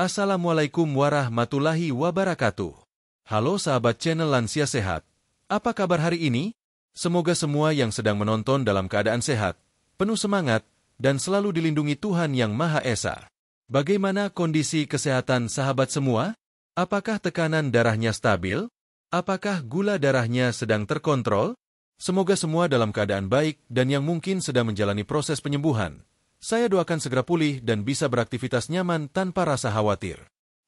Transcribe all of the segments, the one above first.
Assalamualaikum warahmatullahi wabarakatuh. Halo sahabat channel Lansia Sehat. Apa kabar hari ini? Semoga semua yang sedang menonton dalam keadaan sehat, penuh semangat, dan selalu dilindungi Tuhan Yang Maha Esa. Bagaimana kondisi kesehatan sahabat semua? Apakah tekanan darahnya stabil? Apakah gula darahnya sedang terkontrol? Semoga semua dalam keadaan baik dan yang mungkin sedang menjalani proses penyembuhan. Saya doakan segera pulih dan bisa beraktivitas nyaman tanpa rasa khawatir.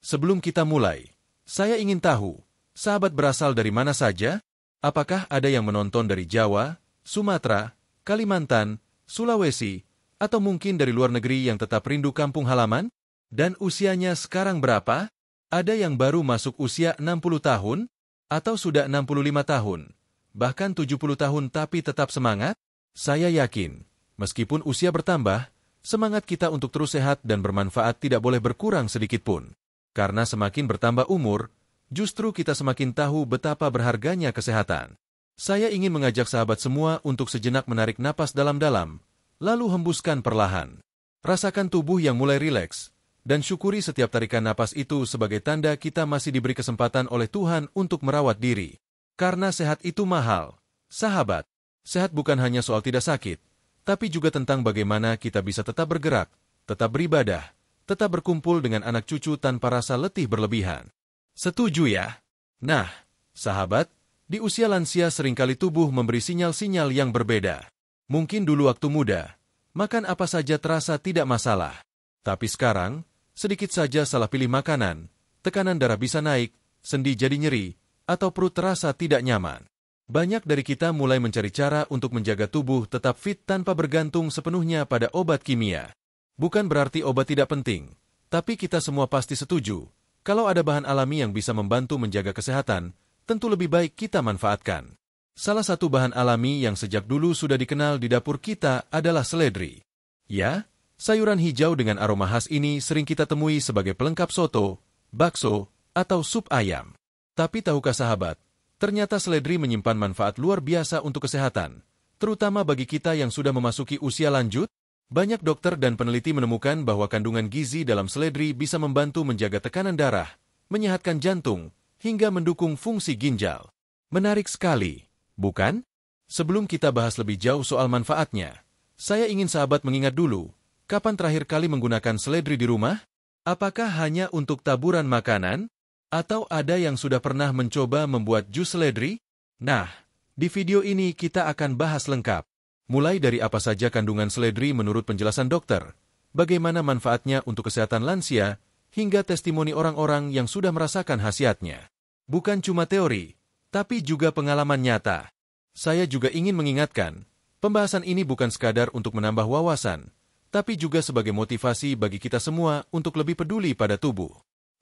Sebelum kita mulai, saya ingin tahu, sahabat berasal dari mana saja? Apakah ada yang menonton dari Jawa, Sumatera, Kalimantan, Sulawesi, atau mungkin dari luar negeri yang tetap rindu kampung halaman? Dan usianya sekarang berapa? Ada yang baru masuk usia 60 tahun? Atau sudah 65 tahun? Bahkan 70 tahun tapi tetap semangat? Saya yakin, meskipun usia bertambah, semangat kita untuk terus sehat dan bermanfaat tidak boleh berkurang sedikitpun. Karena semakin bertambah umur, justru kita semakin tahu betapa berharganya kesehatan. Saya ingin mengajak sahabat semua untuk sejenak menarik napas dalam-dalam, lalu hembuskan perlahan. Rasakan tubuh yang mulai rileks, dan syukuri setiap tarikan napas itu sebagai tanda kita masih diberi kesempatan oleh Tuhan untuk merawat diri. Karena sehat itu mahal. Sahabat, sehat bukan hanya soal tidak sakit, tapi juga tentang bagaimana kita bisa tetap bergerak, tetap beribadah, tetap berkumpul dengan anak cucu tanpa rasa letih berlebihan. Setuju ya? Nah, sahabat, di usia lansia seringkali tubuh memberi sinyal-sinyal yang berbeda. Mungkin dulu waktu muda, makan apa saja terasa tidak masalah. Tapi sekarang, sedikit saja salah pilih makanan, tekanan darah bisa naik, sendi jadi nyeri, atau perut terasa tidak nyaman. Banyak dari kita mulai mencari cara untuk menjaga tubuh tetap fit tanpa bergantung sepenuhnya pada obat kimia. Bukan berarti obat tidak penting, tapi kita semua pasti setuju, kalau ada bahan alami yang bisa membantu menjaga kesehatan, tentu lebih baik kita manfaatkan. Salah satu bahan alami yang sejak dulu sudah dikenal di dapur kita adalah seledri. Ya, sayuran hijau dengan aroma khas ini sering kita temui sebagai pelengkap soto, bakso, atau sup ayam. Tapi tahukah sahabat, ternyata seledri menyimpan manfaat luar biasa untuk kesehatan, terutama bagi kita yang sudah memasuki usia lanjut. Banyak dokter dan peneliti menemukan bahwa kandungan gizi dalam seledri bisa membantu menjaga tekanan darah, menyehatkan jantung, hingga mendukung fungsi ginjal. Menarik sekali, bukan? Sebelum kita bahas lebih jauh soal manfaatnya, saya ingin sahabat mengingat dulu, kapan terakhir kali menggunakan seledri di rumah? Apakah hanya untuk taburan makanan? Atau ada yang sudah pernah mencoba membuat jus seledri? Nah, di video ini kita akan bahas lengkap. Mulai dari apa saja kandungan seledri menurut penjelasan dokter, bagaimana manfaatnya untuk kesehatan lansia, hingga testimoni orang-orang yang sudah merasakan khasiatnya. Bukan cuma teori, tapi juga pengalaman nyata. Saya juga ingin mengingatkan, pembahasan ini bukan sekadar untuk menambah wawasan, tapi juga sebagai motivasi bagi kita semua untuk lebih peduli pada tubuh.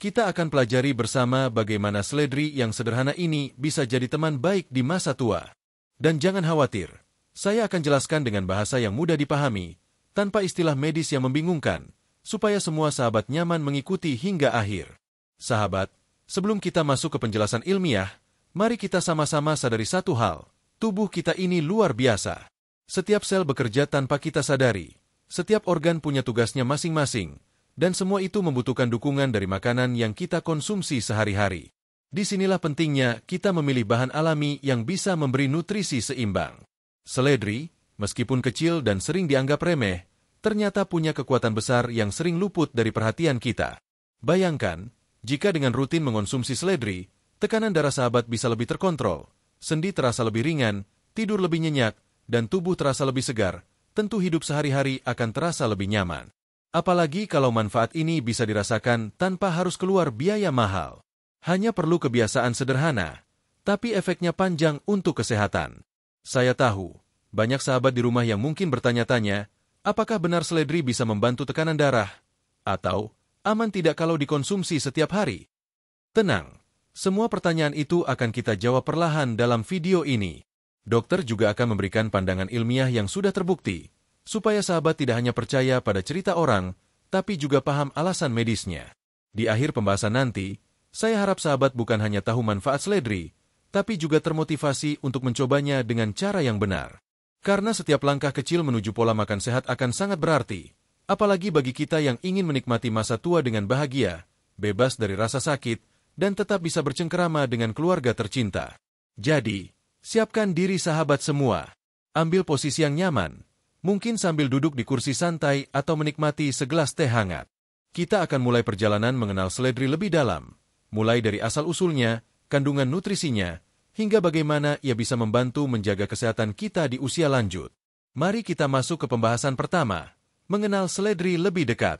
Kita akan pelajari bersama bagaimana seledri yang sederhana ini bisa jadi teman baik di masa tua. Dan jangan khawatir, saya akan jelaskan dengan bahasa yang mudah dipahami, tanpa istilah medis yang membingungkan, supaya semua sahabat nyaman mengikuti hingga akhir. Sahabat, sebelum kita masuk ke penjelasan ilmiah, mari kita sama-sama sadari satu hal, tubuh kita ini luar biasa. Setiap sel bekerja tanpa kita sadari, setiap organ punya tugasnya masing-masing, dan semua itu membutuhkan dukungan dari makanan yang kita konsumsi sehari-hari. Disinilah pentingnya kita memilih bahan alami yang bisa memberi nutrisi seimbang. Seledri, meskipun kecil dan sering dianggap remeh, ternyata punya kekuatan besar yang sering luput dari perhatian kita. Bayangkan, jika dengan rutin mengonsumsi seledri, tekanan darah sahabat bisa lebih terkontrol, sendi terasa lebih ringan, tidur lebih nyenyak, dan tubuh terasa lebih segar, tentu hidup sehari-hari akan terasa lebih nyaman. Apalagi kalau manfaat ini bisa dirasakan tanpa harus keluar biaya mahal. Hanya perlu kebiasaan sederhana, tapi efeknya panjang untuk kesehatan. Saya tahu, banyak sahabat di rumah yang mungkin bertanya-tanya, apakah benar seledri bisa membantu tekanan darah? Atau, aman tidak kalau dikonsumsi setiap hari? Tenang, semua pertanyaan itu akan kita jawab perlahan dalam video ini. Dokter juga akan memberikan pandangan ilmiah yang sudah terbukti, supaya sahabat tidak hanya percaya pada cerita orang, tapi juga paham alasan medisnya. Di akhir pembahasan nanti, saya harap sahabat bukan hanya tahu manfaat seledri, tapi juga termotivasi untuk mencobanya dengan cara yang benar. Karena setiap langkah kecil menuju pola makan sehat akan sangat berarti, apalagi bagi kita yang ingin menikmati masa tua dengan bahagia, bebas dari rasa sakit, dan tetap bisa bercengkerama dengan keluarga tercinta. Jadi, siapkan diri sahabat semua. Ambil posisi yang nyaman, mungkin sambil duduk di kursi santai atau menikmati segelas teh hangat. Kita akan mulai perjalanan mengenal seledri lebih dalam, mulai dari asal-usulnya, kandungan nutrisinya, hingga bagaimana ia bisa membantu menjaga kesehatan kita di usia lanjut. Mari kita masuk ke pembahasan pertama, mengenal seledri lebih dekat.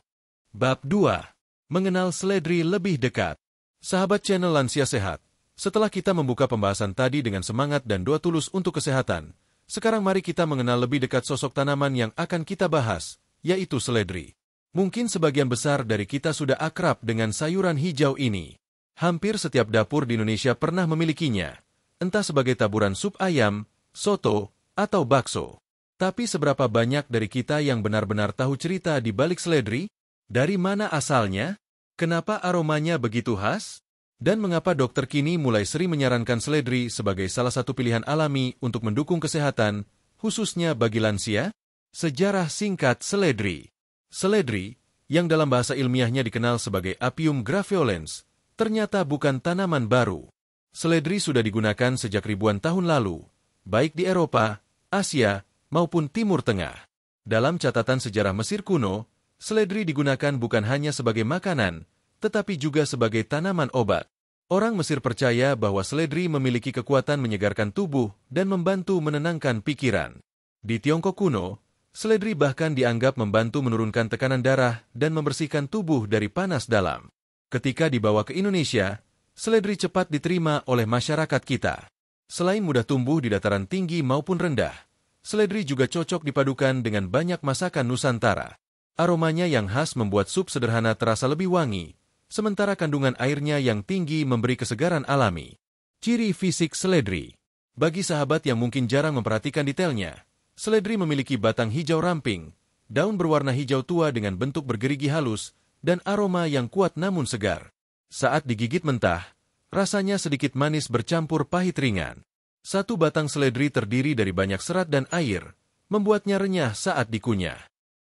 Bab 2. Mengenal seledri lebih dekat. Sahabat channel Lansia Sehat, setelah kita membuka pembahasan tadi dengan semangat dan doa tulus untuk kesehatan, sekarang mari kita mengenal lebih dekat sosok tanaman yang akan kita bahas, yaitu seledri. Mungkin sebagian besar dari kita sudah akrab dengan sayuran hijau ini. Hampir setiap dapur di Indonesia pernah memilikinya, entah sebagai taburan sup ayam, soto, atau bakso. Tapi seberapa banyak dari kita yang benar-benar tahu cerita di balik seledri? Dari mana asalnya? Kenapa aromanya begitu khas? Dan mengapa dokter kini mulai sering menyarankan seledri sebagai salah satu pilihan alami untuk mendukung kesehatan, khususnya bagi lansia? Sejarah singkat seledri. Seledri, yang dalam bahasa ilmiahnya dikenal sebagai Apium graveolens, ternyata bukan tanaman baru. Seledri sudah digunakan sejak ribuan tahun lalu, baik di Eropa, Asia, maupun Timur Tengah. Dalam catatan sejarah Mesir kuno, seledri digunakan bukan hanya sebagai makanan, tetapi juga sebagai tanaman obat. Orang Mesir percaya bahwa seledri memiliki kekuatan menyegarkan tubuh dan membantu menenangkan pikiran. Di Tiongkok kuno, seledri bahkan dianggap membantu menurunkan tekanan darah dan membersihkan tubuh dari panas dalam. Ketika dibawa ke Indonesia, seledri cepat diterima oleh masyarakat kita. Selain mudah tumbuh di dataran tinggi maupun rendah, seledri juga cocok dipadukan dengan banyak masakan Nusantara. Aromanya yang khas membuat sup sederhana terasa lebih wangi, sementara kandungan airnya yang tinggi memberi kesegaran alami. Ciri fisik seledri. Bagi sahabat yang mungkin jarang memperhatikan detailnya, seledri memiliki batang hijau ramping, daun berwarna hijau tua dengan bentuk bergerigi halus, dan aroma yang kuat namun segar. Saat digigit mentah, rasanya sedikit manis bercampur pahit ringan. Satu batang seledri terdiri dari banyak serat dan air, membuatnya renyah saat dikunyah.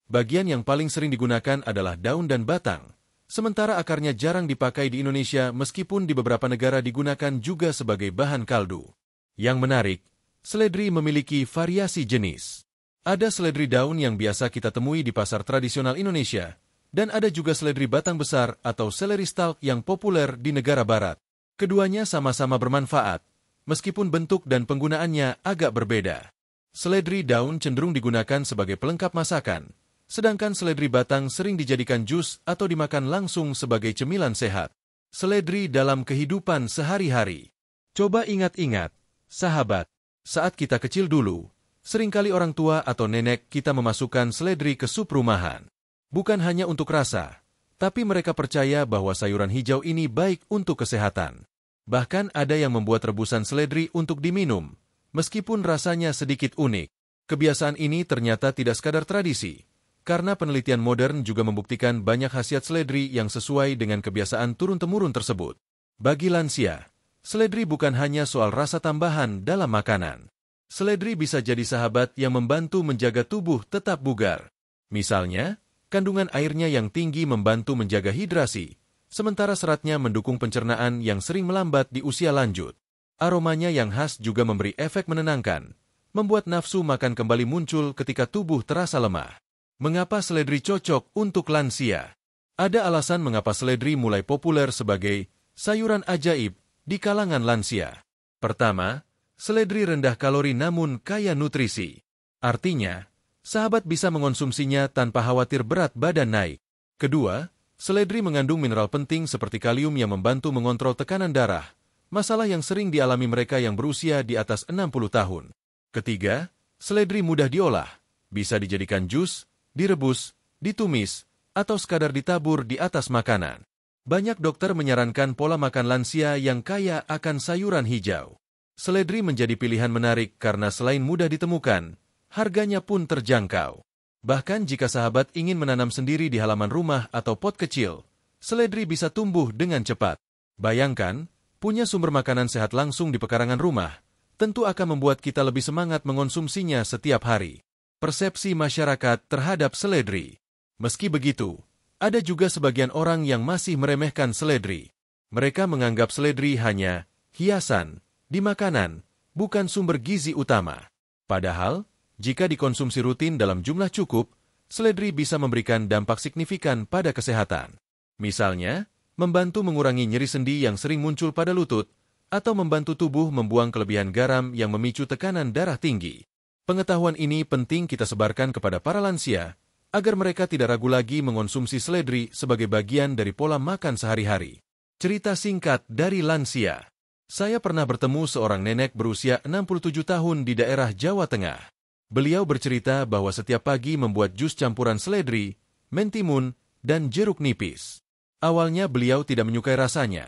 Bagian yang paling sering digunakan adalah daun dan batang, sementara akarnya jarang dipakai di Indonesia meskipun di beberapa negara digunakan juga sebagai bahan kaldu. Yang menarik, seledri memiliki variasi jenis. Ada seledri daun yang biasa kita temui di pasar tradisional Indonesia, dan ada juga seledri batang besar atau celery stalk yang populer di negara barat. Keduanya sama-sama bermanfaat, meskipun bentuk dan penggunaannya agak berbeda. Seledri daun cenderung digunakan sebagai pelengkap masakan, sedangkan seledri batang sering dijadikan jus atau dimakan langsung sebagai cemilan sehat. Seledri dalam kehidupan sehari-hari. Coba ingat-ingat, sahabat, saat kita kecil dulu, seringkali orang tua atau nenek kita memasukkan seledri ke sup rumahan. Bukan hanya untuk rasa, tapi mereka percaya bahwa sayuran hijau ini baik untuk kesehatan. Bahkan ada yang membuat rebusan seledri untuk diminum, meskipun rasanya sedikit unik. Kebiasaan ini ternyata tidak sekadar tradisi, karena penelitian modern juga membuktikan banyak khasiat seledri yang sesuai dengan kebiasaan turun-temurun tersebut. Bagi lansia, seledri bukan hanya soal rasa tambahan dalam makanan. Seledri bisa jadi sahabat yang membantu menjaga tubuh tetap bugar. Misalnya, kandungan airnya yang tinggi membantu menjaga hidrasi, sementara seratnya mendukung pencernaan yang sering melambat di usia lanjut. Aromanya yang khas juga memberi efek menenangkan, membuat nafsu makan kembali muncul ketika tubuh terasa lemah. Mengapa seledri cocok untuk lansia? Ada alasan mengapa seledri mulai populer sebagai sayuran ajaib di kalangan lansia. Pertama, seledri rendah kalori namun kaya nutrisi. Artinya, sahabat bisa mengonsumsinya tanpa khawatir berat badan naik. Kedua, seledri mengandung mineral penting seperti kalium yang membantu mengontrol tekanan darah, masalah yang sering dialami mereka yang berusia di atas 60 tahun. Ketiga, seledri mudah diolah, bisa dijadikan jus, direbus, ditumis, atau sekadar ditabur di atas makanan. Banyak dokter menyarankan pola makan lansia yang kaya akan sayuran hijau. Seledri menjadi pilihan menarik karena selain mudah ditemukan, harganya pun terjangkau. Bahkan jika sahabat ingin menanam sendiri di halaman rumah atau pot kecil, seledri bisa tumbuh dengan cepat. Bayangkan, punya sumber makanan sehat langsung di pekarangan rumah, tentu akan membuat kita lebih semangat mengonsumsinya setiap hari. Persepsi masyarakat terhadap seledri. Meski begitu, Ada juga sebagian orang yang masih meremehkan seledri. Mereka menganggap seledri hanya hiasan di makanan, bukan sumber gizi utama. Padahal, jika dikonsumsi rutin dalam jumlah cukup, seledri bisa memberikan dampak signifikan pada kesehatan. Misalnya, membantu mengurangi nyeri sendi yang sering muncul pada lutut, atau membantu tubuh membuang kelebihan garam yang memicu tekanan darah tinggi. Pengetahuan ini penting kita sebarkan kepada para lansia, agar mereka tidak ragu lagi mengonsumsi seledri sebagai bagian dari pola makan sehari-hari. Cerita singkat dari lansia. Saya pernah bertemu seorang nenek berusia 67 tahun di daerah Jawa Tengah. Beliau bercerita bahwa setiap pagi membuat jus campuran seledri, mentimun, dan jeruk nipis. Awalnya beliau tidak menyukai rasanya,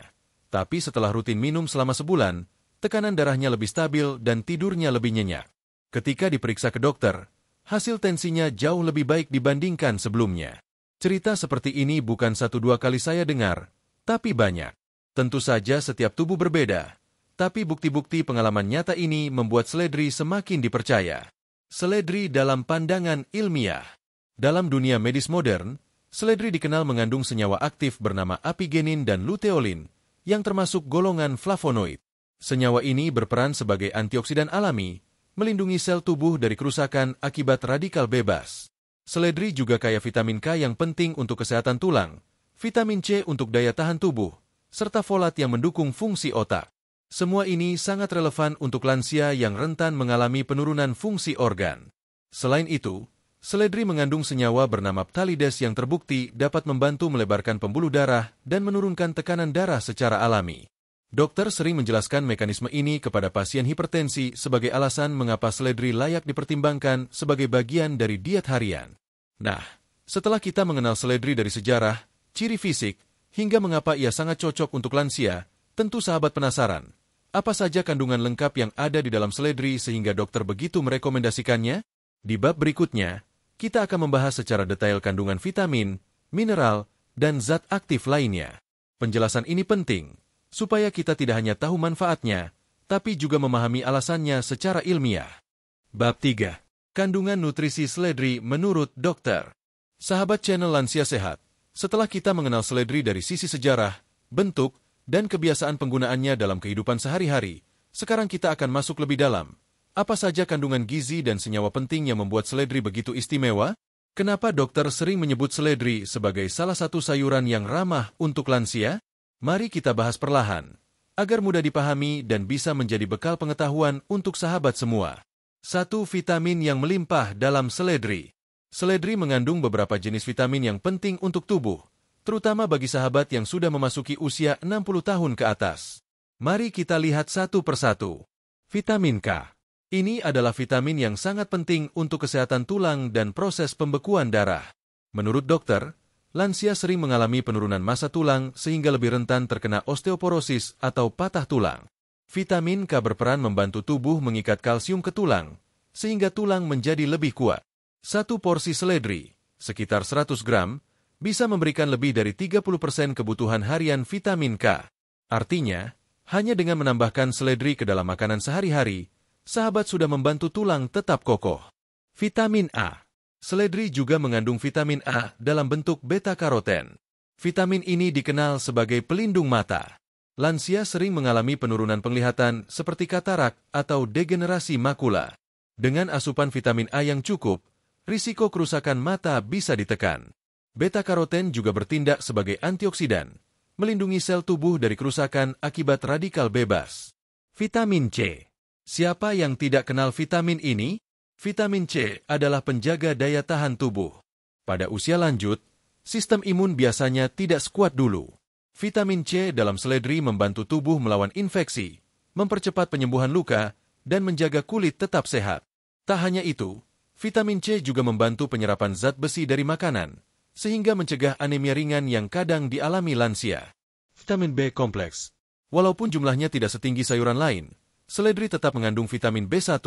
tapi setelah rutin minum selama sebulan, tekanan darahnya lebih stabil dan tidurnya lebih nyenyak. Ketika diperiksa ke dokter, hasil tensinya jauh lebih baik dibandingkan sebelumnya. Cerita seperti ini bukan 1-2 kali saya dengar, tapi banyak. Tentu saja setiap tubuh berbeda, tapi bukti-bukti pengalaman nyata ini membuat seledri semakin dipercaya. Seledri dalam pandangan ilmiah. Dalam dunia medis modern, seledri dikenal mengandung senyawa aktif bernama apigenin dan luteolin, yang termasuk golongan flavonoid. Senyawa ini berperan sebagai antioksidan alami, melindungi sel tubuh dari kerusakan akibat radikal bebas. Seledri juga kaya vitamin K yang penting untuk kesehatan tulang, vitamin C untuk daya tahan tubuh, serta folat yang mendukung fungsi otak. Semua ini sangat relevan untuk lansia yang rentan mengalami penurunan fungsi organ. Selain itu, seledri mengandung senyawa bernama phtalides yang terbukti dapat membantu melebarkan pembuluh darah dan menurunkan tekanan darah secara alami. Dokter sering menjelaskan mekanisme ini kepada pasien hipertensi sebagai alasan mengapa seledri layak dipertimbangkan sebagai bagian dari diet harian. Nah, setelah kita mengenal seledri dari sejarah, ciri fisik, hingga mengapa ia sangat cocok untuk lansia, tentu sahabat penasaran. Apa saja kandungan lengkap yang ada di dalam seledri sehingga dokter begitu merekomendasikannya? Di bab berikutnya, kita akan membahas secara detail kandungan vitamin, mineral, dan zat aktif lainnya. Penjelasan ini penting, supaya kita tidak hanya tahu manfaatnya, tapi juga memahami alasannya secara ilmiah. Bab 3. Kandungan nutrisi seledri menurut dokter. Sahabat channel Lansia Sehat, setelah kita mengenal seledri dari sisi sejarah, bentuk, dan kebiasaan penggunaannya dalam kehidupan sehari-hari, sekarang kita akan masuk lebih dalam. Apa saja kandungan gizi dan senyawa penting yang membuat seledri begitu istimewa? Kenapa dokter sering menyebut seledri sebagai salah satu sayuran yang ramah untuk lansia? Mari kita bahas perlahan, agar mudah dipahami dan bisa menjadi bekal pengetahuan untuk sahabat semua. 1. Vitamin yang melimpah dalam seledri. Seledri mengandung beberapa jenis vitamin yang penting untuk tubuh, terutama bagi sahabat yang sudah memasuki usia 60 tahun ke atas. Mari kita lihat satu persatu. Vitamin K. Ini adalah vitamin yang sangat penting untuk kesehatan tulang dan proses pembekuan darah. Menurut dokter, lansia sering mengalami penurunan massa tulang sehingga lebih rentan terkena osteoporosis atau patah tulang. Vitamin K berperan membantu tubuh mengikat kalsium ke tulang, sehingga tulang menjadi lebih kuat. Satu porsi seledri, sekitar 100 gram, bisa memberikan lebih dari 30% kebutuhan harian vitamin K. Artinya, hanya dengan menambahkan seledri ke dalam makanan sehari-hari, sahabat sudah membantu tulang tetap kokoh. Vitamin A. Seledri juga mengandung vitamin A dalam bentuk beta-karoten. Vitamin ini dikenal sebagai pelindung mata. Lansia sering mengalami penurunan penglihatan seperti katarak atau degenerasi makula. Dengan asupan vitamin A yang cukup, risiko kerusakan mata bisa ditekan. Beta-karoten juga bertindak sebagai antioksidan, melindungi sel tubuh dari kerusakan akibat radikal bebas. Vitamin C. Siapa yang tidak kenal vitamin ini? Vitamin C adalah penjaga daya tahan tubuh. Pada usia lanjut, sistem imun biasanya tidak sekuat dulu. Vitamin C dalam seledri membantu tubuh melawan infeksi, mempercepat penyembuhan luka, dan menjaga kulit tetap sehat. Tak hanya itu, vitamin C juga membantu penyerapan zat besi dari makanan, sehingga mencegah anemia ringan yang kadang dialami lansia. Vitamin B kompleks. Walaupun jumlahnya tidak setinggi sayuran lain, seledri tetap mengandung vitamin B1,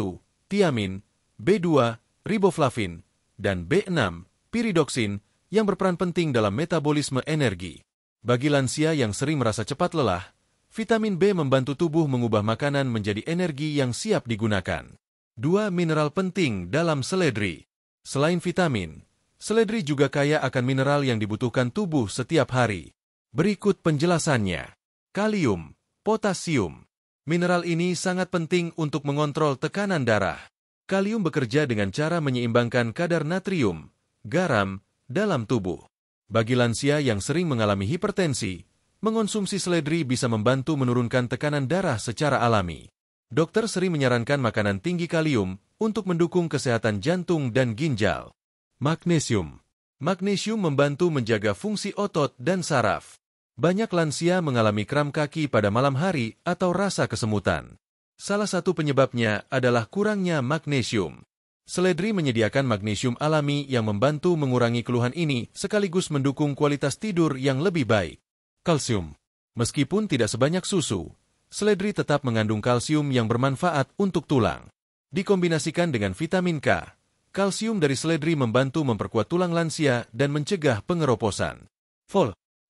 tiamin, B2, riboflavin, dan B6, piridoksin, yang berperan penting dalam metabolisme energi. Bagi lansia yang sering merasa cepat lelah, vitamin B membantu tubuh mengubah makanan menjadi energi yang siap digunakan. 2. Mineral penting dalam seledri. Selain vitamin, Seledri juga kaya akan mineral yang dibutuhkan tubuh setiap hari. Berikut penjelasannya. Kalium, potasium. Mineral ini sangat penting untuk mengontrol tekanan darah. Kalium bekerja dengan cara menyeimbangkan kadar natrium, garam, dalam tubuh. Bagi lansia yang sering mengalami hipertensi, mengonsumsi seledri bisa membantu menurunkan tekanan darah secara alami. Dokter sering menyarankan makanan tinggi kalium untuk mendukung kesehatan jantung dan ginjal. Magnesium. Magnesium membantu menjaga fungsi otot dan saraf. Banyak lansia mengalami kram kaki pada malam hari atau rasa kesemutan. Salah satu penyebabnya adalah kurangnya magnesium. Seledri menyediakan magnesium alami yang membantu mengurangi keluhan ini sekaligus mendukung kualitas tidur yang lebih baik. Kalsium. Meskipun tidak sebanyak susu, seledri tetap mengandung kalsium yang bermanfaat untuk tulang. Dikombinasikan dengan vitamin K, kalsium dari seledri membantu memperkuat tulang lansia dan mencegah pengeroposan.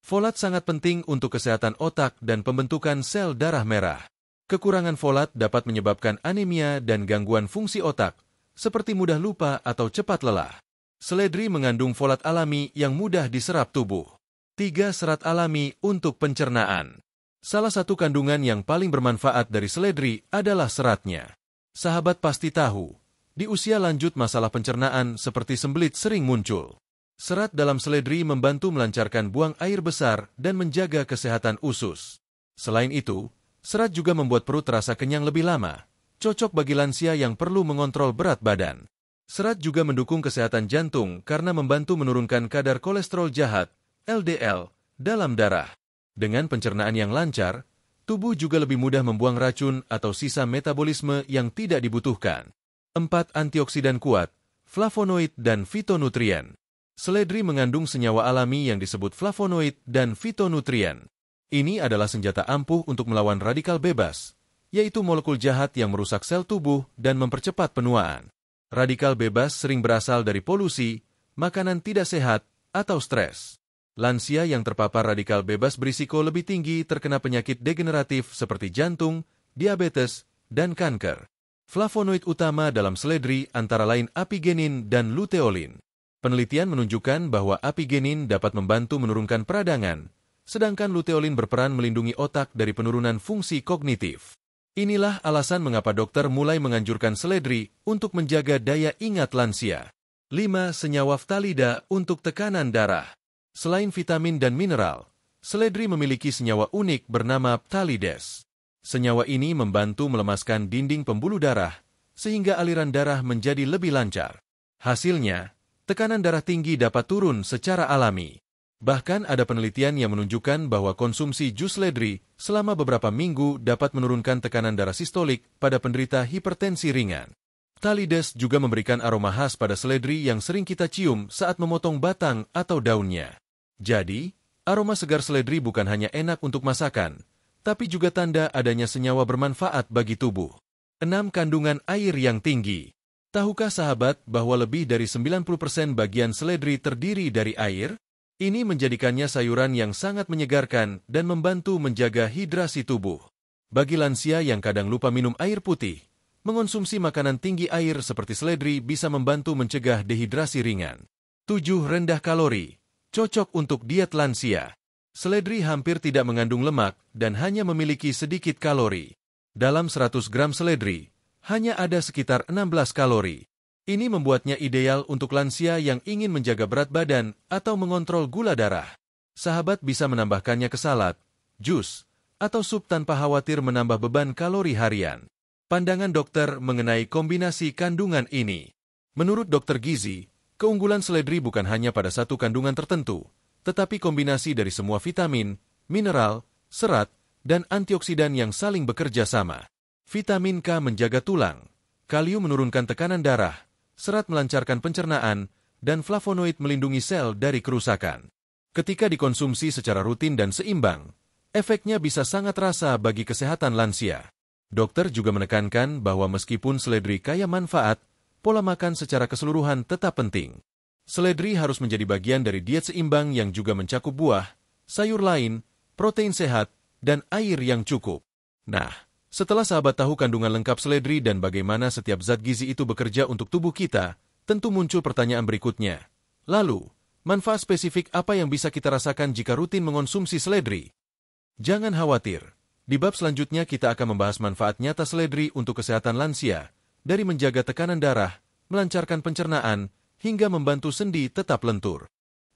Folat sangat penting untuk kesehatan otak dan pembentukan sel darah merah. Kekurangan folat dapat menyebabkan anemia dan gangguan fungsi otak, seperti mudah lupa atau cepat lelah. Seledri mengandung folat alami yang mudah diserap tubuh. 3 serat alami untuk pencernaan. Salah satu kandungan yang paling bermanfaat dari seledri adalah seratnya. Sahabat pasti tahu, di usia lanjut masalah pencernaan seperti sembelit sering muncul. Serat dalam seledri membantu melancarkan buang air besar dan menjaga kesehatan usus. Selain itu, serat juga membuat perut terasa kenyang lebih lama, cocok bagi lansia yang perlu mengontrol berat badan. Serat juga mendukung kesehatan jantung karena membantu menurunkan kadar kolesterol jahat, LDL, dalam darah. Dengan pencernaan yang lancar, tubuh juga lebih mudah membuang racun atau sisa metabolisme yang tidak dibutuhkan. 4 antioksidan kuat, flavonoid dan fitonutrien. Seledri mengandung senyawa alami yang disebut flavonoid dan fitonutrien. Ini adalah senjata ampuh untuk melawan radikal bebas, yaitu molekul jahat yang merusak sel tubuh dan mempercepat penuaan. Radikal bebas sering berasal dari polusi, makanan tidak sehat, atau stres. Lansia yang terpapar radikal bebas berisiko lebih tinggi terkena penyakit degeneratif seperti jantung, diabetes, dan kanker. Flavonoid utama dalam seledri antara lain apigenin dan luteolin. Penelitian menunjukkan bahwa apigenin dapat membantu menurunkan peradangan, sedangkan luteolin berperan melindungi otak dari penurunan fungsi kognitif. Inilah alasan mengapa dokter mulai menganjurkan seledri untuk menjaga daya ingat lansia. 5 senyawa ftalida untuk tekanan darah. Selain vitamin dan mineral, seledri memiliki senyawa unik bernama phtalides. Senyawa ini membantu melemaskan dinding pembuluh darah, sehingga aliran darah menjadi lebih lancar. Hasilnya, tekanan darah tinggi dapat turun secara alami. Bahkan ada penelitian yang menunjukkan bahwa konsumsi jus seledri selama beberapa minggu dapat menurunkan tekanan darah sistolik pada penderita hipertensi ringan. Phtalides juga memberikan aroma khas pada seledri yang sering kita cium saat memotong batang atau daunnya. Jadi, aroma segar seledri bukan hanya enak untuk masakan, tapi juga tanda adanya senyawa bermanfaat bagi tubuh. 6 kandungan air yang tinggi. Tahukah sahabat bahwa lebih dari 90% bagian seledri terdiri dari air? Ini menjadikannya sayuran yang sangat menyegarkan dan membantu menjaga hidrasi tubuh. Bagi lansia yang kadang lupa minum air putih, mengonsumsi makanan tinggi air seperti seledri bisa membantu mencegah dehidrasi ringan. 7 rendah kalori, cocok untuk diet lansia. Seledri hampir tidak mengandung lemak dan hanya memiliki sedikit kalori. Dalam 100 gram seledri, hanya ada sekitar 16 kalori. Ini membuatnya ideal untuk lansia yang ingin menjaga berat badan atau mengontrol gula darah. Sahabat bisa menambahkannya ke salad, jus, atau sup tanpa khawatir menambah beban kalori harian. Pandangan dokter mengenai kombinasi kandungan ini. Menurut dokter gizi, keunggulan seledri bukan hanya pada satu kandungan tertentu, tetapi kombinasi dari semua vitamin, mineral, serat, dan antioksidan yang saling bekerja sama. Vitamin K menjaga tulang, kalium menurunkan tekanan darah, serat melancarkan pencernaan, dan flavonoid melindungi sel dari kerusakan. Ketika dikonsumsi secara rutin dan seimbang, efeknya bisa sangat terasa bagi kesehatan lansia. Dokter juga menekankan bahwa meskipun seledri kaya manfaat, pola makan secara keseluruhan tetap penting. Seledri harus menjadi bagian dari diet seimbang yang juga mencakup buah, sayur lain, protein sehat, dan air yang cukup. Nah, setelah sahabat tahu kandungan lengkap seledri dan bagaimana setiap zat gizi itu bekerja untuk tubuh kita, tentu muncul pertanyaan berikutnya. Lalu, manfaat spesifik apa yang bisa kita rasakan jika rutin mengonsumsi seledri? Jangan khawatir, di bab selanjutnya kita akan membahas manfaat nyata seledri untuk kesehatan lansia, dari menjaga tekanan darah, melancarkan pencernaan, hingga membantu sendi tetap lentur.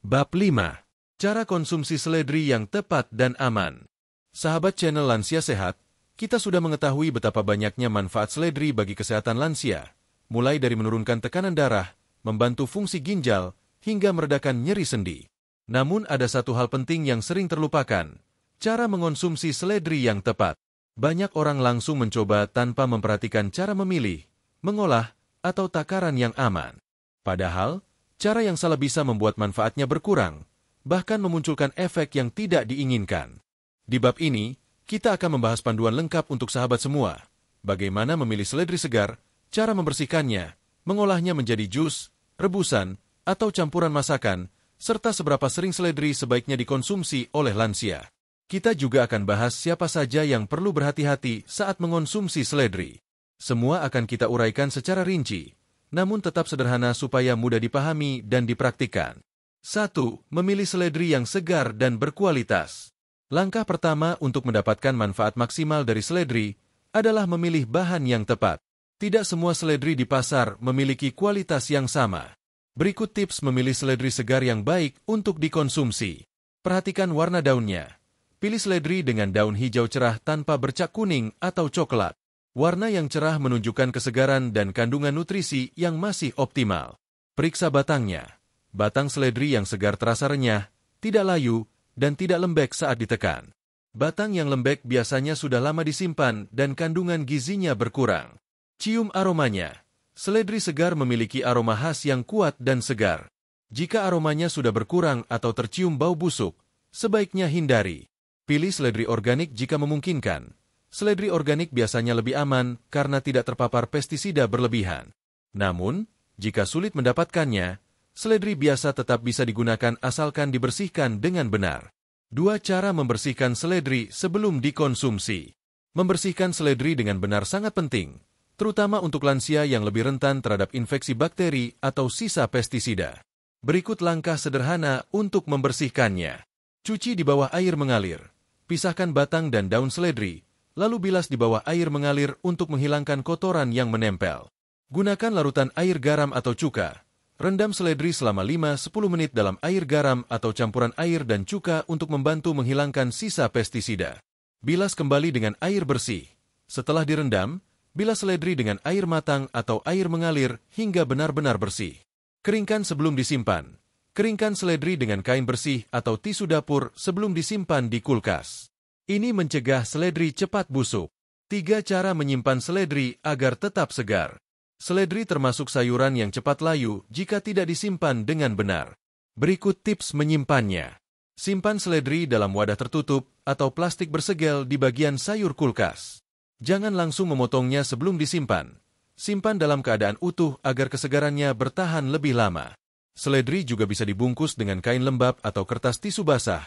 Bab 5. Cara konsumsi seledri yang tepat dan aman. Sahabat channel Lansia Sehat, kita sudah mengetahui betapa banyaknya manfaat seledri bagi kesehatan lansia, mulai dari menurunkan tekanan darah, membantu fungsi ginjal, hingga meredakan nyeri sendi. Namun ada satu hal penting yang sering terlupakan, cara mengonsumsi seledri yang tepat. Banyak orang langsung mencoba tanpa memperhatikan cara memilih, mengolah, atau takaran yang aman. Padahal, cara yang salah bisa membuat manfaatnya berkurang, bahkan memunculkan efek yang tidak diinginkan. Di bab ini, kita akan membahas panduan lengkap untuk sahabat semua. Bagaimana memilih seledri segar, cara membersihkannya, mengolahnya menjadi jus, rebusan, atau campuran masakan, serta seberapa sering seledri sebaiknya dikonsumsi oleh lansia. Kita juga akan bahas siapa saja yang perlu berhati-hati saat mengonsumsi seledri. Semua akan kita uraikan secara rinci, namun tetap sederhana supaya mudah dipahami dan dipraktikkan. 1. Memilih seledri yang segar dan berkualitas. Langkah pertama untuk mendapatkan manfaat maksimal dari seledri adalah memilih bahan yang tepat. Tidak semua seledri di pasar memiliki kualitas yang sama. Berikut tips memilih seledri segar yang baik untuk dikonsumsi. Perhatikan warna daunnya. Pilih seledri dengan daun hijau cerah tanpa bercak kuning atau coklat. Warna yang cerah menunjukkan kesegaran dan kandungan nutrisi yang masih optimal. Periksa batangnya. Batang seledri yang segar terasa renyah, tidak layu, dan tidak lembek saat ditekan. Batang yang lembek biasanya sudah lama disimpan dan kandungan gizinya berkurang. Cium aromanya. Seledri segar memiliki aroma khas yang kuat dan segar. Jika aromanya sudah berkurang atau tercium bau busuk, sebaiknya hindari. Pilih seledri organik jika memungkinkan. Seledri organik biasanya lebih aman karena tidak terpapar pestisida berlebihan. Namun, jika sulit mendapatkannya, seledri biasa tetap bisa digunakan asalkan dibersihkan dengan benar. 2 cara membersihkan seledri sebelum dikonsumsi. Membersihkan seledri dengan benar sangat penting, terutama untuk lansia yang lebih rentan terhadap infeksi bakteri atau sisa pestisida. Berikut langkah sederhana untuk membersihkannya. Cuci di bawah air mengalir. Pisahkan batang dan daun seledri, lalu bilas di bawah air mengalir untuk menghilangkan kotoran yang menempel. Gunakan larutan air garam atau cuka. Rendam seledri selama 5-10 menit dalam air garam atau campuran air dan cuka untuk membantu menghilangkan sisa pestisida. Bilas kembali dengan air bersih. Setelah direndam, bilas seledri dengan air matang atau air mengalir hingga benar-benar bersih. Keringkan sebelum disimpan. Keringkan seledri dengan kain bersih atau tisu dapur sebelum disimpan di kulkas. Ini mencegah seledri cepat busuk. 3 cara menyimpan seledri agar tetap segar. Seledri termasuk sayuran yang cepat layu jika tidak disimpan dengan benar. Berikut tips menyimpannya. Simpan seledri dalam wadah tertutup atau plastik bersegel di bagian sayur kulkas. Jangan langsung memotongnya sebelum disimpan. Simpan dalam keadaan utuh agar kesegarannya bertahan lebih lama. Seledri juga bisa dibungkus dengan kain lembab atau kertas tisu basah,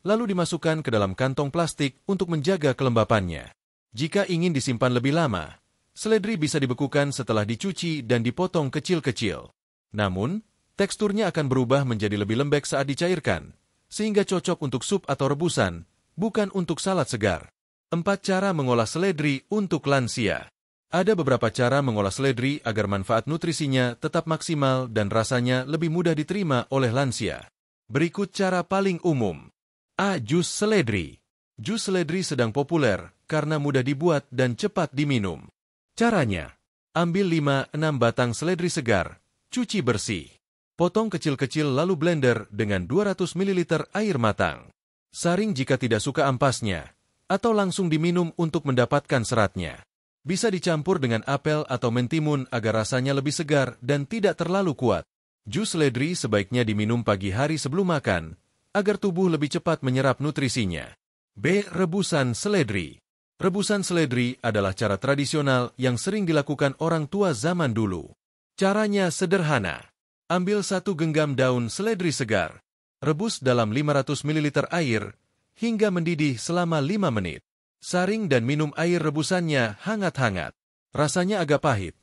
lalu dimasukkan ke dalam kantong plastik untuk menjaga kelembapannya. Jika ingin disimpan lebih lama, seledri bisa dibekukan setelah dicuci dan dipotong kecil-kecil. Namun, teksturnya akan berubah menjadi lebih lembek saat dicairkan, sehingga cocok untuk sup atau rebusan, bukan untuk salad segar. 4 cara mengolah seledri untuk lansia. Ada beberapa cara mengolah seledri agar manfaat nutrisinya tetap maksimal dan rasanya lebih mudah diterima oleh lansia. Berikut cara paling umum. A. Jus seledri. Jus seledri sedang populer karena mudah dibuat dan cepat diminum. Caranya, ambil 5-6 batang seledri segar, cuci bersih. Potong kecil-kecil lalu blender dengan 200 ml air matang. Saring jika tidak suka ampasnya, atau langsung diminum untuk mendapatkan seratnya. Bisa dicampur dengan apel atau mentimun agar rasanya lebih segar dan tidak terlalu kuat. Jus seledri sebaiknya diminum pagi hari sebelum makan, agar tubuh lebih cepat menyerap nutrisinya. B. Rebusan seledri. Rebusan seledri adalah cara tradisional yang sering dilakukan orang tua zaman dulu. Caranya sederhana. Ambil 1 genggam daun seledri segar. Rebus dalam 500 ml air hingga mendidih selama 5 menit. Saring dan minum air rebusannya hangat-hangat. Rasanya agak pahit,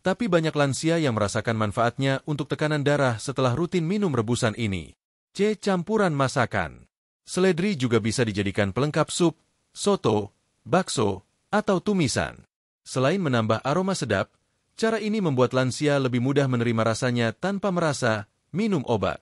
Tapi banyak lansia yang merasakan manfaatnya untuk tekanan darah setelah rutin minum rebusan ini. C. Campuran masakan. Seledri juga bisa dijadikan pelengkap sup, soto, bakso, atau tumisan. Selain menambah aroma sedap, cara ini membuat lansia lebih mudah menerima rasanya tanpa merasa minum obat.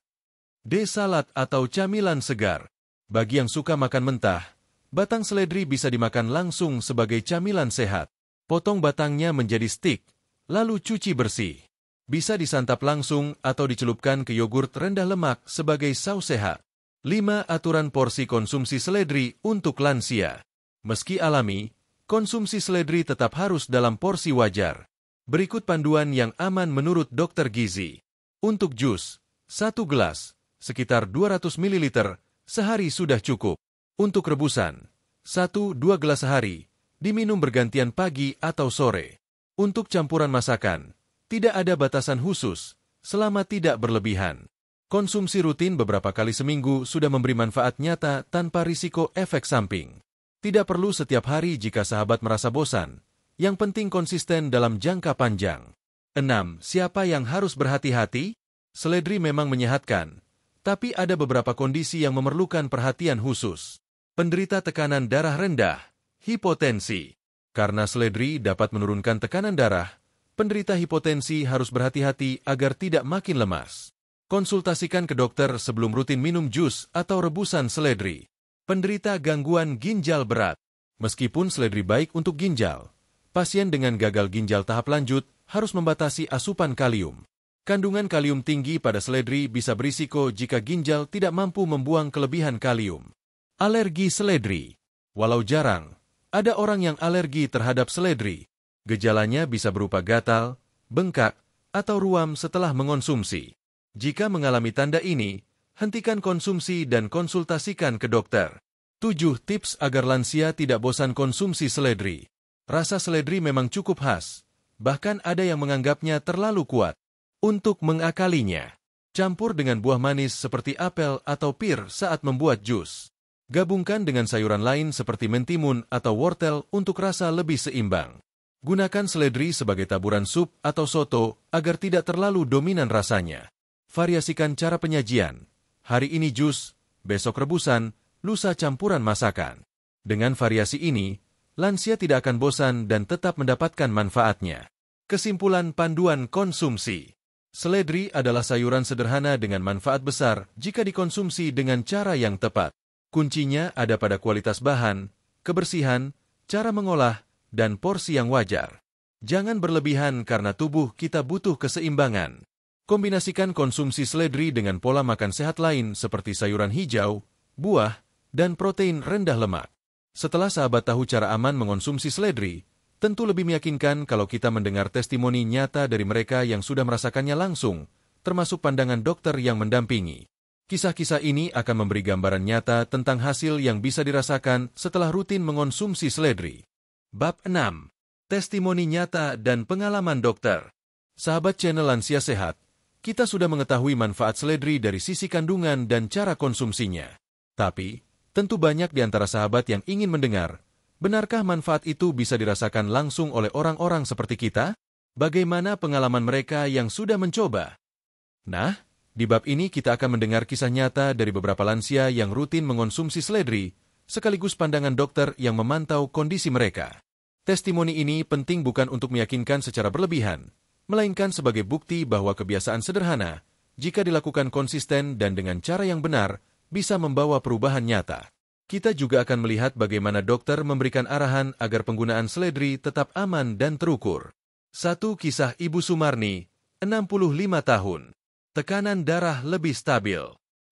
D. Salad atau camilan segar. Bagi yang suka makan mentah, batang seledri bisa dimakan langsung sebagai camilan sehat. Potong batangnya menjadi stik, lalu cuci bersih. Bisa disantap langsung atau dicelupkan ke yogurt rendah lemak sebagai saus sehat. 5. Aturan porsi konsumsi seledri untuk lansia. Meski alami, konsumsi seledri tetap harus dalam porsi wajar. Berikut panduan yang aman menurut dokter gizi. Untuk jus, 1 gelas, sekitar 200 ml, sehari sudah cukup. Untuk rebusan, 1-2 gelas sehari, diminum bergantian pagi atau sore. Untuk campuran masakan, tidak ada batasan khusus, selama tidak berlebihan. Konsumsi rutin beberapa kali seminggu sudah memberi manfaat nyata tanpa risiko efek samping. Tidak perlu setiap hari jika sahabat merasa bosan. Yang penting konsisten dalam jangka panjang. 6. Siapa yang harus berhati-hati? Seledri memang menyehatkan, tapi ada beberapa kondisi yang memerlukan perhatian khusus. Penderita tekanan darah rendah, hipotensi. Karena seledri dapat menurunkan tekanan darah, penderita hipotensi harus berhati-hati agar tidak makin lemas. Konsultasikan ke dokter sebelum rutin minum jus atau rebusan seledri. Penderita gangguan ginjal berat. Meskipun seledri baik untuk ginjal, pasien dengan gagal ginjal tahap lanjut harus membatasi asupan kalium. Kandungan kalium tinggi pada seledri bisa berisiko jika ginjal tidak mampu membuang kelebihan kalium. Alergi seledri. Walau jarang, ada orang yang alergi terhadap seledri. Gejalanya bisa berupa gatal, bengkak, atau ruam setelah mengonsumsi. Jika mengalami tanda ini, hentikan konsumsi dan konsultasikan ke dokter. 7. Tips agar lansia tidak bosan konsumsi seledri. Rasa seledri memang cukup khas, bahkan ada yang menganggapnya terlalu kuat. Untuk mengakalinya, campur dengan buah manis seperti apel atau pir saat membuat jus. Gabungkan dengan sayuran lain seperti mentimun atau wortel untuk rasa lebih seimbang. Gunakan seledri sebagai taburan sup atau soto agar tidak terlalu dominan rasanya. Variasikan cara penyajian. Hari ini jus, besok rebusan, lusa campuran masakan. Dengan variasi ini, lansia tidak akan bosan dan tetap mendapatkan manfaatnya. Kesimpulan panduan konsumsi. Seledri adalah sayuran sederhana dengan manfaat besar jika dikonsumsi dengan cara yang tepat. Kuncinya ada pada kualitas bahan, kebersihan, cara mengolah, dan porsi yang wajar. Jangan berlebihan karena tubuh kita butuh keseimbangan. Kombinasikan konsumsi seledri dengan pola makan sehat lain seperti sayuran hijau, buah, dan protein rendah lemak. Setelah sahabat tahu cara aman mengonsumsi seledri, tentu lebih meyakinkan kalau kita mendengar testimoni nyata dari mereka yang sudah merasakannya langsung, termasuk pandangan dokter yang mendampingi. Kisah-kisah ini akan memberi gambaran nyata tentang hasil yang bisa dirasakan setelah rutin mengonsumsi seledri. Bab 6. Testimoni nyata dan pengalaman dokter. Sahabat channel Lansia Sehat, kita sudah mengetahui manfaat seledri dari sisi kandungan dan cara konsumsinya. Tapi, tentu banyak di antara sahabat yang ingin mendengar, benarkah manfaat itu bisa dirasakan langsung oleh orang-orang seperti kita? Bagaimana pengalaman mereka yang sudah mencoba? Nah, di bab ini kita akan mendengar kisah nyata dari beberapa lansia yang rutin mengonsumsi seledri, sekaligus pandangan dokter yang memantau kondisi mereka. Testimoni ini penting bukan untuk meyakinkan secara berlebihan, melainkan sebagai bukti bahwa kebiasaan sederhana, jika dilakukan konsisten dan dengan cara yang benar, bisa membawa perubahan nyata. Kita juga akan melihat bagaimana dokter memberikan arahan agar penggunaan seledri tetap aman dan terukur. 1. Kisah Ibu Sumarni, 65 tahun. Tekanan darah lebih stabil.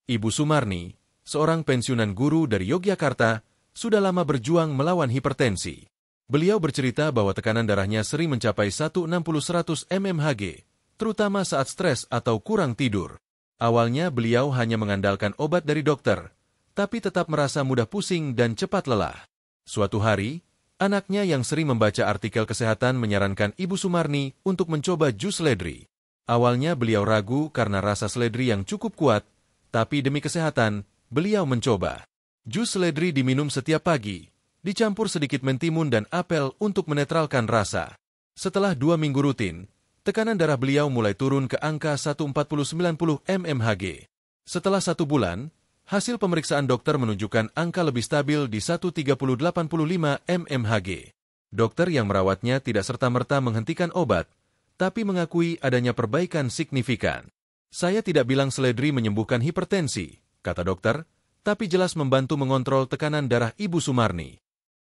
Ibu Sumarni, seorang pensiunan guru dari Yogyakarta, sudah lama berjuang melawan hipertensi. Beliau bercerita bahwa tekanan darahnya sering mencapai 160-100 mmHg, terutama saat stres atau kurang tidur. Awalnya beliau hanya mengandalkan obat dari dokter, tapi tetap merasa mudah pusing dan cepat lelah. Suatu hari, anaknya yang sering membaca artikel kesehatan menyarankan Ibu Sumarni untuk mencoba jus seledri. Awalnya beliau ragu karena rasa seledri yang cukup kuat, tapi demi kesehatan, beliau mencoba. Jus seledri diminum setiap pagi, dicampur sedikit mentimun dan apel untuk menetralkan rasa. Setelah 2 minggu rutin, tekanan darah beliau mulai turun ke angka 140/90 mmHg. Setelah 1 bulan, hasil pemeriksaan dokter menunjukkan angka lebih stabil di 130/85 mmHg. Dokter yang merawatnya tidak serta-merta menghentikan obat, tapi mengakui adanya perbaikan signifikan. Saya tidak bilang seledri menyembuhkan hipertensi, kata dokter, tapi jelas membantu mengontrol tekanan darah Ibu Sumarni.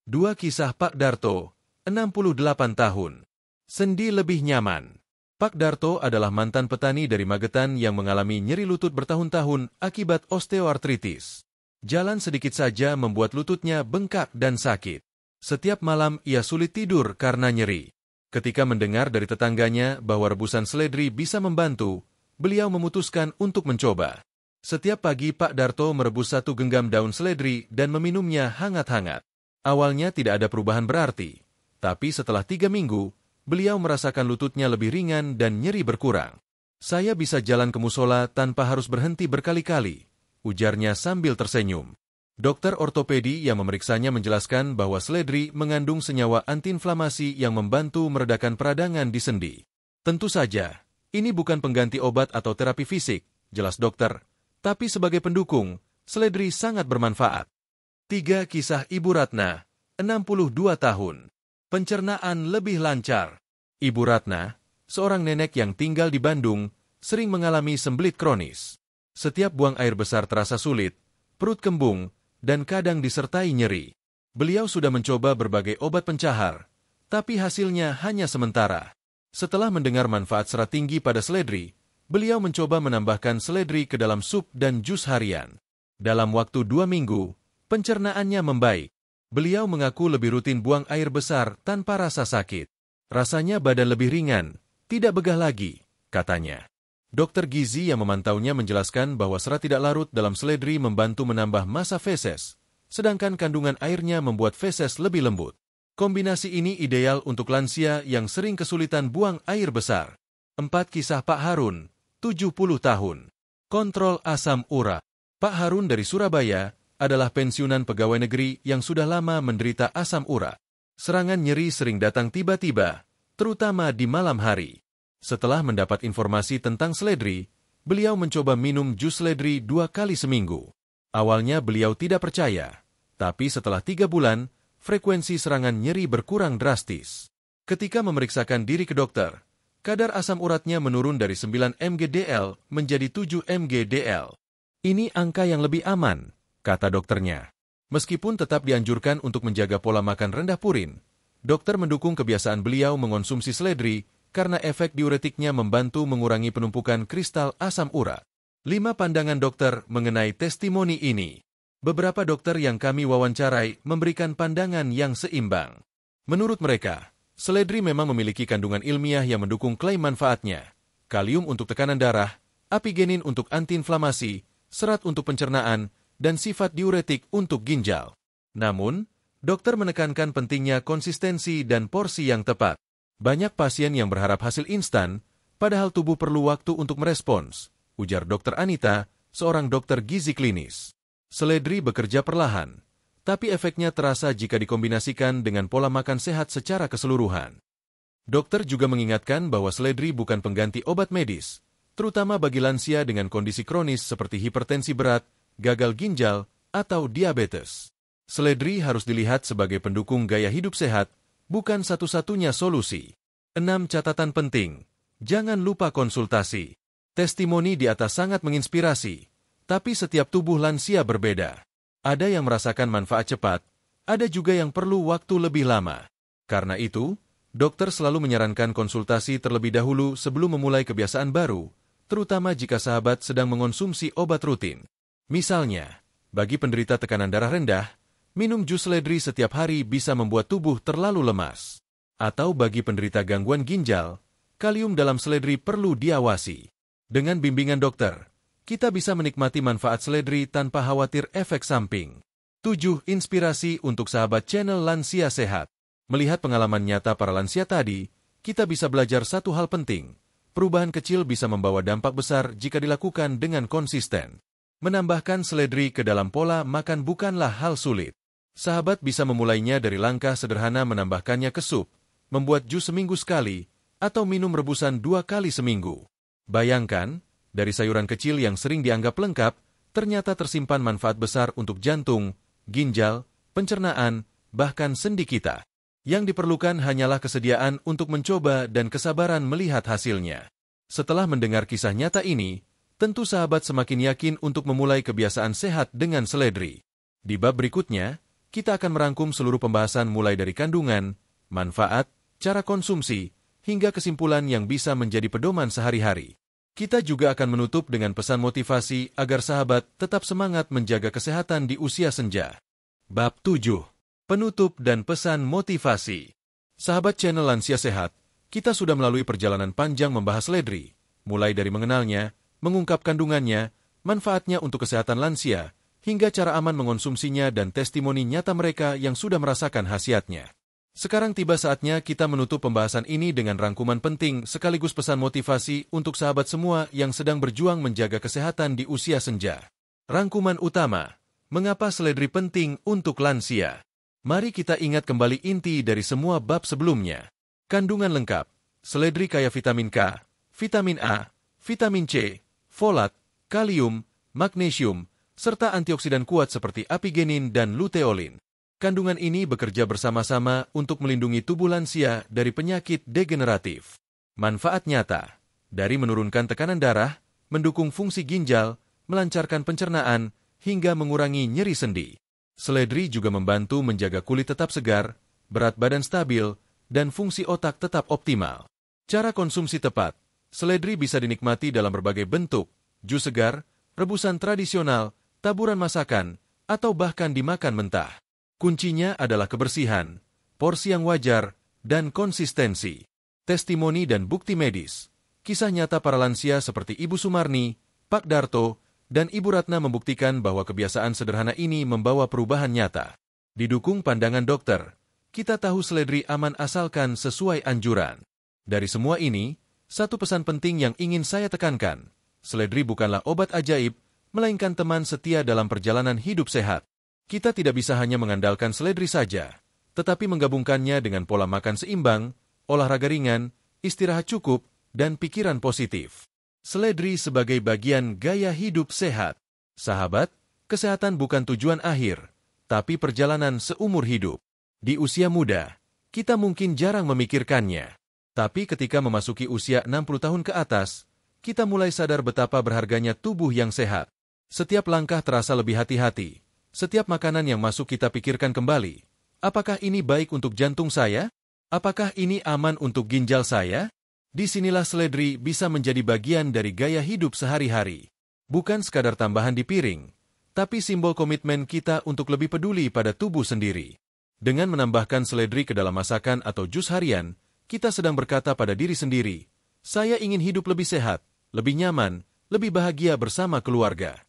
2 kisah Pak Darto, 68 tahun. Sendi lebih nyaman. Pak Darto adalah mantan petani dari Magetan yang mengalami nyeri lutut bertahun-tahun akibat osteoartritis. Jalan sedikit saja membuat lututnya bengkak dan sakit. Setiap malam ia sulit tidur karena nyeri. Ketika mendengar dari tetangganya bahwa rebusan seledri bisa membantu, beliau memutuskan untuk mencoba. Setiap pagi Pak Darto merebus 1 genggam daun seledri dan meminumnya hangat-hangat. Awalnya tidak ada perubahan berarti, tapi setelah 3 minggu, beliau merasakan lututnya lebih ringan dan nyeri berkurang. Saya bisa jalan ke musola tanpa harus berhenti berkali-kali, ujarnya sambil tersenyum. Dokter ortopedi yang memeriksanya menjelaskan bahwa seledri mengandung senyawa antiinflamasi yang membantu meredakan peradangan di sendi. Tentu saja, ini bukan pengganti obat atau terapi fisik, jelas dokter, tapi sebagai pendukung, seledri sangat bermanfaat. 3 kisah Ibu Ratna, 62 tahun. Pencernaan lebih lancar. Ibu Ratna, seorang nenek yang tinggal di Bandung, sering mengalami sembelit kronis. Setiap buang air besar terasa sulit, perut kembung, dan kadang disertai nyeri. Beliau sudah mencoba berbagai obat pencahar, tapi hasilnya hanya sementara. Setelah mendengar manfaat serat tinggi pada seledri, beliau mencoba menambahkan seledri ke dalam sup dan jus harian. Dalam waktu 2 minggu, pencernaannya membaik. Beliau mengaku lebih rutin buang air besar tanpa rasa sakit. Rasanya badan lebih ringan, tidak begah lagi, katanya. Dokter gizi yang memantaunya menjelaskan bahwa serat tidak larut dalam seledri membantu menambah massa feses, sedangkan kandungan airnya membuat feses lebih lembut. Kombinasi ini ideal untuk lansia yang sering kesulitan buang air besar. 4 kisah Pak Harun, 70 tahun. Kontrol asam urat. Pak Harun dari Surabaya adalah pensiunan pegawai negeri yang sudah lama menderita asam urat. Serangan nyeri sering datang tiba-tiba, terutama di malam hari. Setelah mendapat informasi tentang seledri, beliau mencoba minum jus seledri 2 kali seminggu. Awalnya beliau tidak percaya, tapi setelah 3 bulan, frekuensi serangan nyeri berkurang drastis. Ketika memeriksakan diri ke dokter, kadar asam uratnya menurun dari 9 mg/dl menjadi 7 mg/dl. Ini angka yang lebih aman, kata dokternya. Meskipun tetap dianjurkan untuk menjaga pola makan rendah purin, dokter mendukung kebiasaan beliau mengonsumsi seledri karena efek diuretiknya membantu mengurangi penumpukan kristal asam urat. 5 pandangan dokter mengenai testimoni ini. Beberapa dokter yang kami wawancarai memberikan pandangan yang seimbang. Menurut mereka, seledri memang memiliki kandungan ilmiah yang mendukung klaim manfaatnya. Kalium untuk tekanan darah, apigenin untuk antiinflamasi, serat untuk pencernaan, dan sifat diuretik untuk ginjal. Namun, dokter menekankan pentingnya konsistensi dan porsi yang tepat. Banyak pasien yang berharap hasil instan, padahal tubuh perlu waktu untuk merespons, ujar Dr. Anita, seorang dokter gizi klinis. Seledri bekerja perlahan, tapi efeknya terasa jika dikombinasikan dengan pola makan sehat secara keseluruhan. Dokter juga mengingatkan bahwa seledri bukan pengganti obat medis, terutama bagi lansia dengan kondisi kronis seperti hipertensi berat, gagal ginjal, atau diabetes. Seledri harus dilihat sebagai pendukung gaya hidup sehat, bukan satu-satunya solusi. 6 catatan penting. Jangan lupa konsultasi. Testimoni di atas sangat menginspirasi, tapi setiap tubuh lansia berbeda. Ada yang merasakan manfaat cepat, ada juga yang perlu waktu lebih lama. Karena itu, dokter selalu menyarankan konsultasi terlebih dahulu sebelum memulai kebiasaan baru, terutama jika sahabat sedang mengonsumsi obat rutin. Misalnya, bagi penderita tekanan darah rendah, minum jus seledri setiap hari bisa membuat tubuh terlalu lemas. Atau bagi penderita gangguan ginjal, kalium dalam seledri perlu diawasi. Dengan bimbingan dokter, kita bisa menikmati manfaat seledri tanpa khawatir efek samping. 7. Inspirasi untuk sahabat channel Lansia Sehat. Melihat pengalaman nyata para lansia tadi, kita bisa belajar satu hal penting. Perubahan kecil bisa membawa dampak besar jika dilakukan dengan konsisten. Menambahkan seledri ke dalam pola makan bukanlah hal sulit. Sahabat bisa memulainya dari langkah sederhana menambahkannya ke sup, membuat jus seminggu sekali, atau minum rebusan 2 kali seminggu. Bayangkan, dari sayuran kecil yang sering dianggap lengkap, ternyata tersimpan manfaat besar untuk jantung, ginjal, pencernaan, bahkan sendi kita. Yang diperlukan hanyalah kesediaan untuk mencoba dan kesabaran melihat hasilnya. Setelah mendengar kisah nyata ini, tentu sahabat semakin yakin untuk memulai kebiasaan sehat dengan seledri. Di bab berikutnya, kita akan merangkum seluruh pembahasan mulai dari kandungan, manfaat, cara konsumsi, hingga kesimpulan yang bisa menjadi pedoman sehari-hari. Kita juga akan menutup dengan pesan motivasi agar sahabat tetap semangat menjaga kesehatan di usia senja. Bab 7. Penutup dan pesan motivasi. Sahabat channel Lansia Sehat, kita sudah melalui perjalanan panjang membahas seledri, mulai dari mengenalnya, mengungkap kandungannya, manfaatnya untuk kesehatan lansia, hingga cara aman mengonsumsinya dan testimoni nyata mereka yang sudah merasakan khasiatnya. Sekarang tiba saatnya kita menutup pembahasan ini dengan rangkuman penting sekaligus pesan motivasi untuk sahabat semua yang sedang berjuang menjaga kesehatan di usia senja. Rangkuman utama, mengapa seledri penting untuk lansia? Mari kita ingat kembali inti dari semua bab sebelumnya. Kandungan lengkap, seledri kaya vitamin K, vitamin A, vitamin C, folat, kalium, magnesium, serta antioksidan kuat seperti apigenin dan luteolin. Kandungan ini bekerja bersama-sama untuk melindungi tubuh lansia dari penyakit degeneratif. Manfaat nyata, dari menurunkan tekanan darah, mendukung fungsi ginjal, melancarkan pencernaan, hingga mengurangi nyeri sendi. Seledri juga membantu menjaga kulit tetap segar, berat badan stabil, dan fungsi otak tetap optimal. Cara konsumsi tepat, seledri bisa dinikmati dalam berbagai bentuk, jus segar, rebusan tradisional, taburan masakan, atau bahkan dimakan mentah. Kuncinya adalah kebersihan, porsi yang wajar, dan konsistensi. Testimoni dan bukti medis. Kisah nyata para lansia seperti Ibu Sumarni, Pak Darto, dan Ibu Ratna membuktikan bahwa kebiasaan sederhana ini membawa perubahan nyata. Didukung pandangan dokter, kita tahu seledri aman asalkan sesuai anjuran. Dari semua ini, satu pesan penting yang ingin saya tekankan. Seledri bukanlah obat ajaib, melainkan teman setia dalam perjalanan hidup sehat. Kita tidak bisa hanya mengandalkan seledri saja, tetapi menggabungkannya dengan pola makan seimbang, olahraga ringan, istirahat cukup, dan pikiran positif. Seledri sebagai bagian gaya hidup sehat. Sahabat, kesehatan bukan tujuan akhir, tapi perjalanan seumur hidup. Di usia muda, kita mungkin jarang memikirkannya. Tapi ketika memasuki usia 60 tahun ke atas, kita mulai sadar betapa berharganya tubuh yang sehat. Setiap langkah terasa lebih hati-hati. Setiap makanan yang masuk kita pikirkan kembali. Apakah ini baik untuk jantung saya? Apakah ini aman untuk ginjal saya? Disinilah seledri bisa menjadi bagian dari gaya hidup sehari-hari. Bukan sekadar tambahan di piring, tapi simbol komitmen kita untuk lebih peduli pada tubuh sendiri. Dengan menambahkan seledri ke dalam masakan atau jus harian, kita sedang berkata pada diri sendiri, saya ingin hidup lebih sehat, lebih nyaman, lebih bahagia bersama keluarga.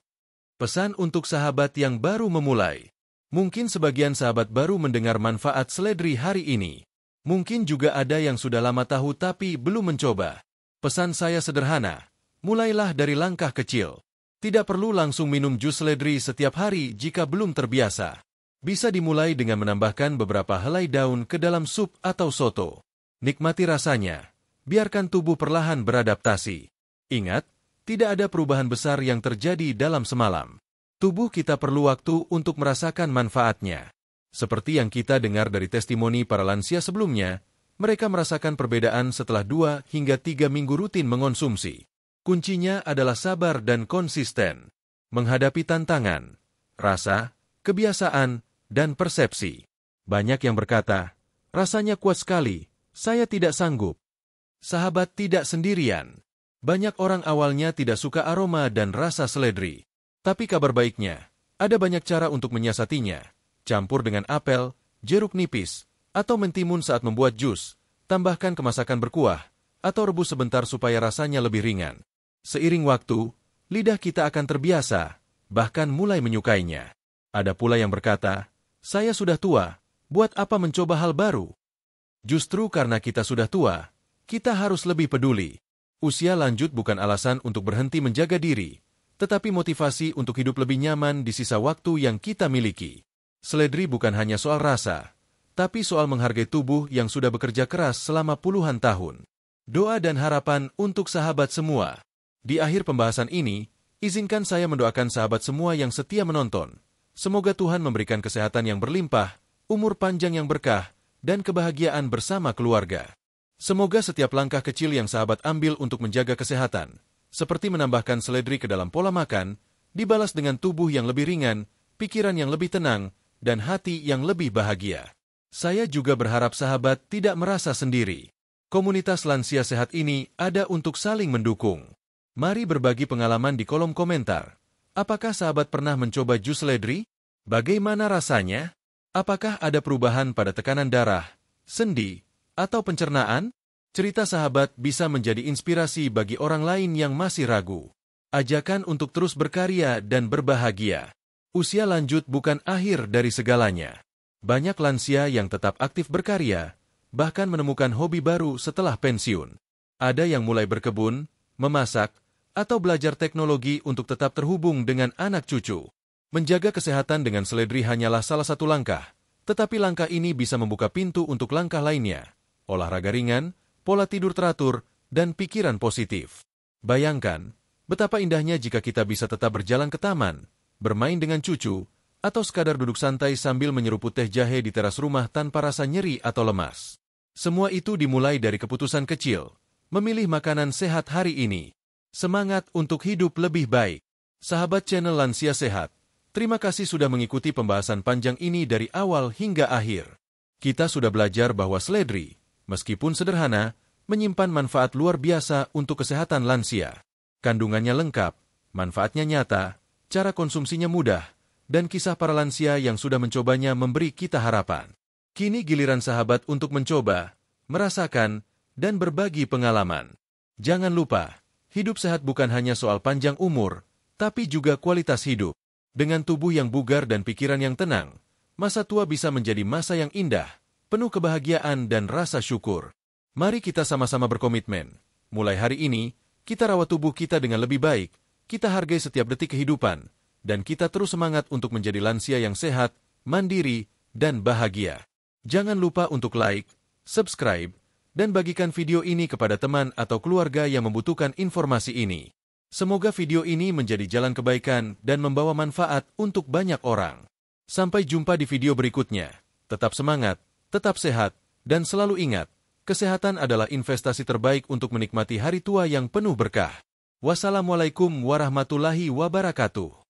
Pesan untuk sahabat yang baru memulai. Mungkin sebagian sahabat baru mendengar manfaat seledri hari ini. Mungkin juga ada yang sudah lama tahu tapi belum mencoba. Pesan saya sederhana, mulailah dari langkah kecil. Tidak perlu langsung minum jus seledri setiap hari jika belum terbiasa. Bisa dimulai dengan menambahkan beberapa helai daun ke dalam sup atau soto. Nikmati rasanya, biarkan tubuh perlahan beradaptasi. Ingat, tidak ada perubahan besar yang terjadi dalam semalam. Tubuh kita perlu waktu untuk merasakan manfaatnya. Seperti yang kita dengar dari testimoni para lansia sebelumnya, mereka merasakan perbedaan setelah 2 hingga 3 minggu rutin mengonsumsi. Kuncinya adalah sabar dan konsisten. Menghadapi tantangan, rasa, kebiasaan, dan persepsi. Banyak yang berkata, rasanya kuat sekali, saya tidak sanggup. Sahabat tidak sendirian. Banyak orang awalnya tidak suka aroma dan rasa seledri. Tapi kabar baiknya, ada banyak cara untuk menyiasatinya. Campur dengan apel, jeruk nipis, atau mentimun saat membuat jus. Tambahkan ke masakan berkuah, atau rebus sebentar supaya rasanya lebih ringan. Seiring waktu, lidah kita akan terbiasa, bahkan mulai menyukainya. Ada pula yang berkata, saya sudah tua, buat apa mencoba hal baru? Justru karena kita sudah tua, kita harus lebih peduli. Usia lanjut bukan alasan untuk berhenti menjaga diri, tetapi motivasi untuk hidup lebih nyaman di sisa waktu yang kita miliki. Seledri bukan hanya soal rasa, tapi soal menghargai tubuh yang sudah bekerja keras selama puluhan tahun. Doa dan harapan untuk sahabat semua. Di akhir pembahasan ini, izinkan saya mendoakan sahabat semua yang setia menonton. Semoga Tuhan memberikan kesehatan yang berlimpah, umur panjang yang berkah, dan kebahagiaan bersama keluarga. Semoga setiap langkah kecil yang sahabat ambil untuk menjaga kesehatan, seperti menambahkan seledri ke dalam pola makan, dibalas dengan tubuh yang lebih ringan, pikiran yang lebih tenang, dan hati yang lebih bahagia. Saya juga berharap sahabat tidak merasa sendiri. Komunitas lansia sehat ini ada untuk saling mendukung. Mari berbagi pengalaman di kolom komentar. Apakah sahabat pernah mencoba jus seledri? Bagaimana rasanya? Apakah ada perubahan pada tekanan darah, sendi, atau pencernaan? Cerita sahabat bisa menjadi inspirasi bagi orang lain yang masih ragu. Ajakan untuk terus berkarya dan berbahagia. Usia lanjut bukan akhir dari segalanya. Banyak lansia yang tetap aktif berkarya, bahkan menemukan hobi baru setelah pensiun. Ada yang mulai berkebun, memasak, atau belajar teknologi untuk tetap terhubung dengan anak cucu. Menjaga kesehatan dengan seledri hanyalah salah satu langkah, tetapi langkah ini bisa membuka pintu untuk langkah lainnya. Olahraga ringan, pola tidur teratur, dan pikiran positif. Bayangkan, betapa indahnya jika kita bisa tetap berjalan ke taman, bermain dengan cucu, atau sekadar duduk santai sambil menyeruput teh jahe di teras rumah tanpa rasa nyeri atau lemas. Semua itu dimulai dari keputusan kecil, memilih makanan sehat hari ini. Semangat untuk hidup lebih baik. Sahabat channel Lansia Sehat, terima kasih sudah mengikuti pembahasan panjang ini dari awal hingga akhir. Kita sudah belajar bahwa seledri, meskipun sederhana, menyimpan manfaat luar biasa untuk kesehatan lansia. Kandungannya lengkap, manfaatnya nyata, cara konsumsinya mudah, dan kisah para lansia yang sudah mencobanya memberi kita harapan. Kini giliran sahabat untuk mencoba, merasakan, dan berbagi pengalaman. Jangan lupa, hidup sehat bukan hanya soal panjang umur, tapi juga kualitas hidup. Dengan tubuh yang bugar dan pikiran yang tenang, masa tua bisa menjadi masa yang indah, penuh kebahagiaan dan rasa syukur. Mari kita sama-sama berkomitmen. Mulai hari ini, kita rawat tubuh kita dengan lebih baik, kita hargai setiap detik kehidupan, dan kita terus semangat untuk menjadi lansia yang sehat, mandiri, dan bahagia. Jangan lupa untuk like, subscribe, dan bagikan video ini kepada teman atau keluarga yang membutuhkan informasi ini. Semoga video ini menjadi jalan kebaikan dan membawa manfaat untuk banyak orang. Sampai jumpa di video berikutnya. Tetap semangat, tetap sehat, dan selalu ingat, kesehatan adalah investasi terbaik untuk menikmati hari tua yang penuh berkah. Wassalamualaikum warahmatullahi wabarakatuh.